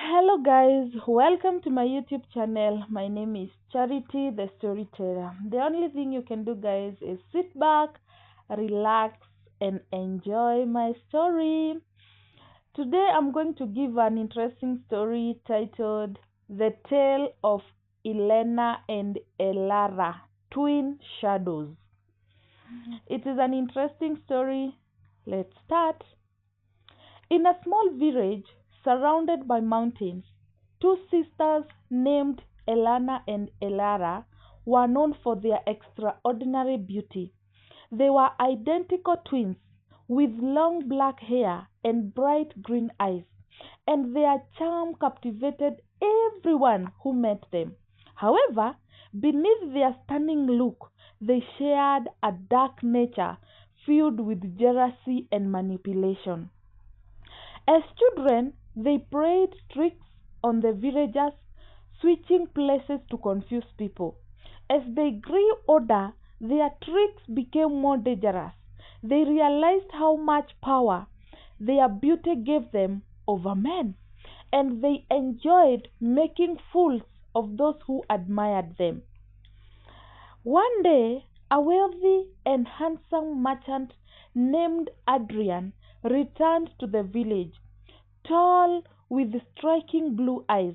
Hello guys, welcome to my YouTube channel. My name is Charity the Storyteller. The only thing you can do guys is sit back, relax and enjoy my story. Today I'm going to give an interesting story titled The Tale of Elena and Elara, Twin Shadows. It is an interesting story. Let's start. In a small village surrounded by mountains, two sisters named Elena and Elara were known for their extraordinary beauty. They were identical twins with long black hair and bright green eyes, and their charm captivated everyone who met them. However, beneath their stunning look, they shared a dark nature filled with jealousy and manipulation. As children, they played tricks on the villagers, switching places to confuse people. As they grew older, their tricks became more dangerous. They realized how much power their beauty gave them over men, and they enjoyed making fools of those who admired them. One day, a wealthy and handsome merchant named Adrian returned to the village, tall with striking blue eyes.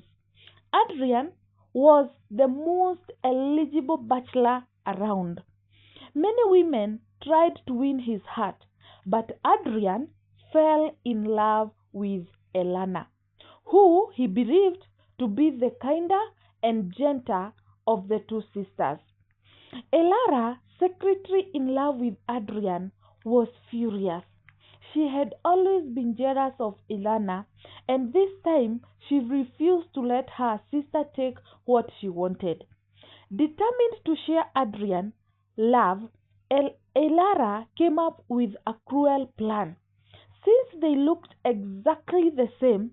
Adrian was the most eligible bachelor around. Many women tried to win his heart, but Adrian fell in love with Elena, who he believed to be the kinder and gentler of the two sisters. Elara, secretly in love with Adrian, was furious. She had always been jealous of Elena, and this time she refused to let her sister take what she wanted. Determined to share Adrian's love, Elara came up with a cruel plan. Since they looked exactly the same,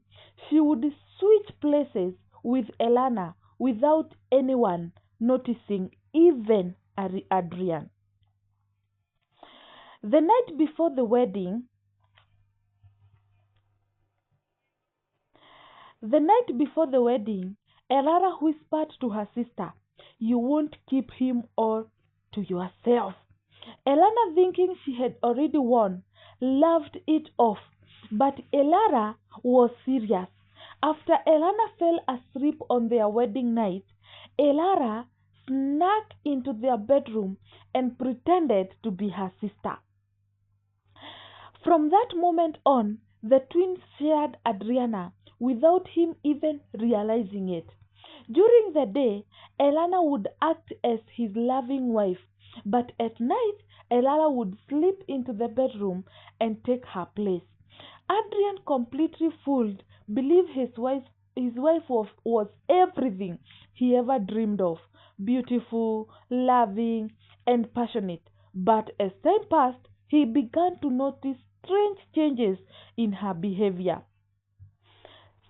she would switch places with Elena without anyone noticing, even Adrian. The night before the wedding, The night before the wedding, Elara whispered to her sister, "You won't keep him all to yourself." Elena, thinking she had already won, laughed it off, but Elara was serious. After Elena fell asleep on their wedding night, Elara snuck into their bedroom and pretended to be her sister. From that moment on, the twins shared Adriana without him even realizing it. During the day, Elena would act as his loving wife, but at night, Elena would slip into the bedroom and take her place. Adrian, completely fooled, believed his wife was everything he ever dreamed of: beautiful, loving, and passionate. But as time passed, he began to notice strange changes in her behavior.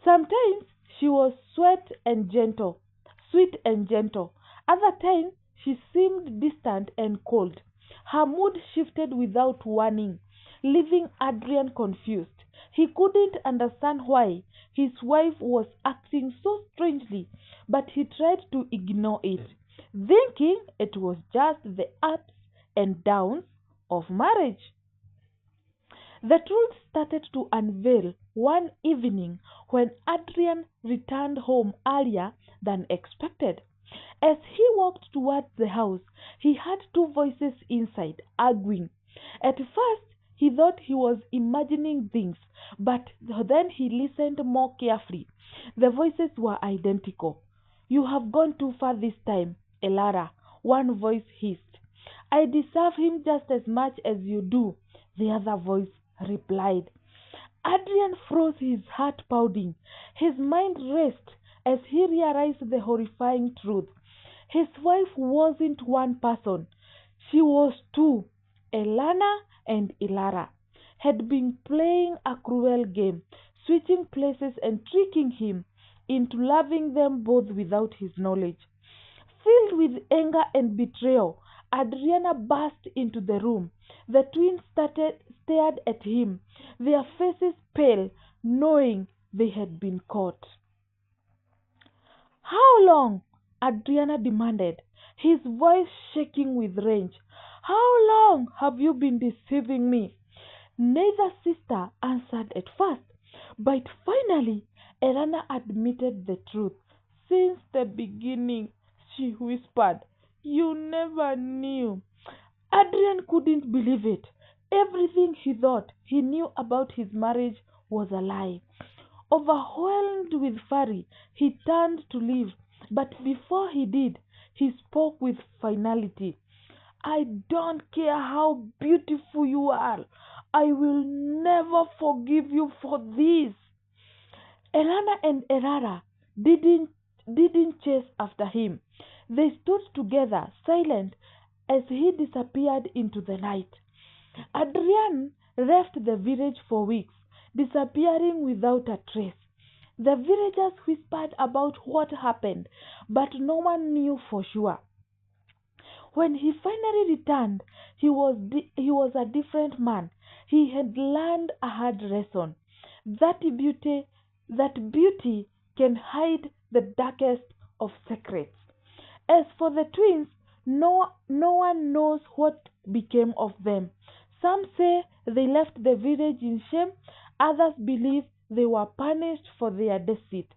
Sometimes she was sweet and gentle. Other times she seemed distant and cold. Her mood shifted without warning, leaving Adrian confused. He couldn't understand why his wife was acting so strangely, but he tried to ignore it, thinking it was just the ups and downs of marriage. The truth started to unveil one evening when Adrian returned home earlier than expected. As he walked towards the house, he heard two voices inside arguing. At first, he thought he was imagining things, but then he listened more carefully. The voices were identical. "You have gone too far this time, Elara," one voice hissed. "I deserve him just as much as you do," the other voice replied. Adrian froze, his heart pounding. His mind raced as he realized the horrifying truth. His wife wasn't one person, she was two. Elena and Elara had been playing a cruel game, switching places and tricking him into loving them both without his knowledge. Filled with anger and betrayal, Adriana burst into the room. The stared at him, their faces pale, knowing they had been caught. How long? Adriana demanded, his voice shaking with rage. How long have you been deceiving me? Neither sister answered at first, but finally Elena admitted the truth. Since the beginning, she whispered, you never knew. Adrian couldn't believe it. Everything he thought he knew about his marriage was a lie. Overwhelmed with fury, he turned to leave, but before he did, he spoke with finality. I don't care how beautiful you are. I will never forgive you for this. Elena and Elara didn't didn't chase after him. They stood together, silent, as he disappeared into the night. Adrian left the village for weeks, disappearing without a trace. The villagers whispered about what happened, but no one knew for sure. When he finally returned, he was a different man. He had learned a hard lesson. That beauty that beauty can hide the darkest of secrets. As for the twins, no one knows what became of them. Some say they left the village in shame, others believe they were punished for their deceit.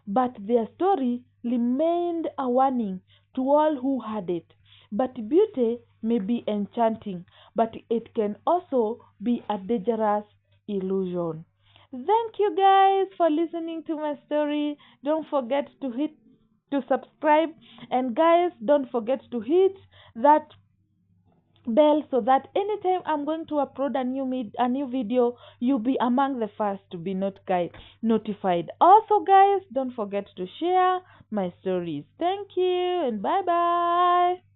But their story remained a warning to all who heard it. But beauty may be enchanting, but it can also be a dangerous illusion. Thank you guys for listening to my story. Don't forget to hit to subscribe, and guys, don't forget to hit that bell so that anytime I'm going to upload a new video, you'll be among the first to be notified. Also guys, don't forget to share my stories. Thank you and bye bye.